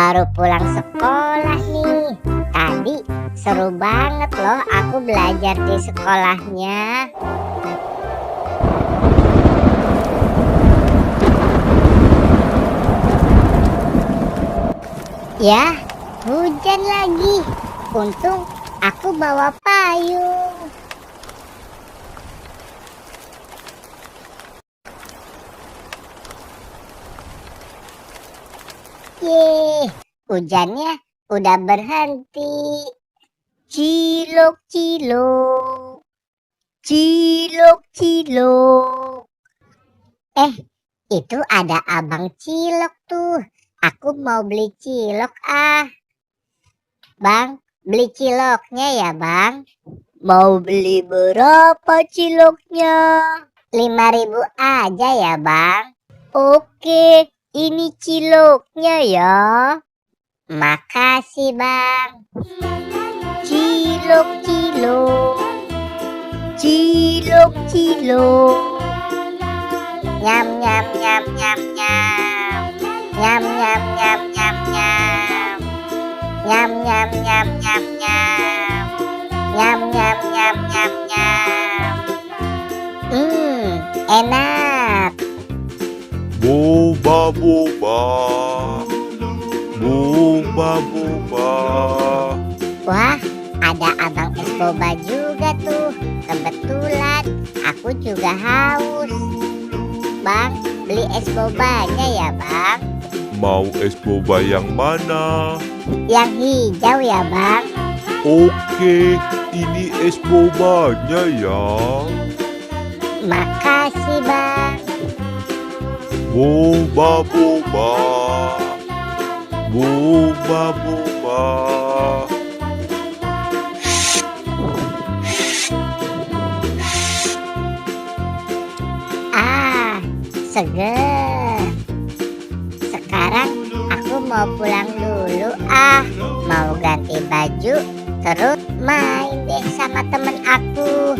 baru pulang sekolah nih. Tadi seru banget loh aku belajar di sekolahnya. Ya, hujan lagi. Untung aku bawa payung. Yeay, hujannya udah berhenti. Cilok, cilok, cilok, cilok. Itu ada abang cilok tuh. Aku mau beli cilok ah. Bang, beli ciloknya ya bang. Mau beli berapa ciloknya? 5.000 aja ya bang. Oke, ini ciloknya ya. Makasih bang. Cilok, cilok, cilok, cilok. Nyam, nyam, nyam, nyam, nyam. Nyam, nyam, nyam, nyam, nyam. Nyam, nyam, nyam, nyam, nyam. Nyam, nyam, nyam, nyam, nyam. Enak. Boba, boba, boba, boba. Wah, ada abang es boba juga tuh. Kebetulan aku juga haus. Bang, beli es bobanya ya bang. Mau es boba yang mana? Yang hijau ya bang. Oke, ini es bobanya ya. Makasih bang. Boba, boba, boba, boba. Seger. Sekarang aku mau pulang dulu ah. Mau ganti baju, terus main deh sama temen aku.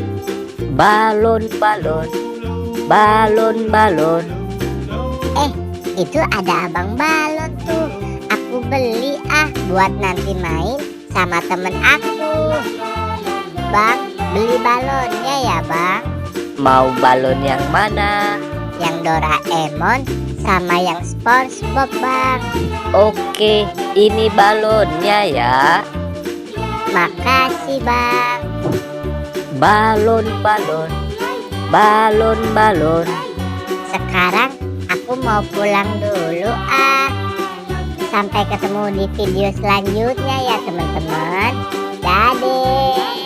Balon, balon, balon, balon. Itu ada abang balon tuh. Aku beli ah buat nanti main sama temen aku. Bang, beli balonnya ya bang. Mau balon yang mana? Yang Doraemon sama yang SpongeBob bang. Oke, ini balonnya ya. Makasih bang. Balon, balon, balon, balon. Sekarang aku mau pulang dulu ah. Sampai ketemu di video selanjutnya ya teman-teman. Dadah.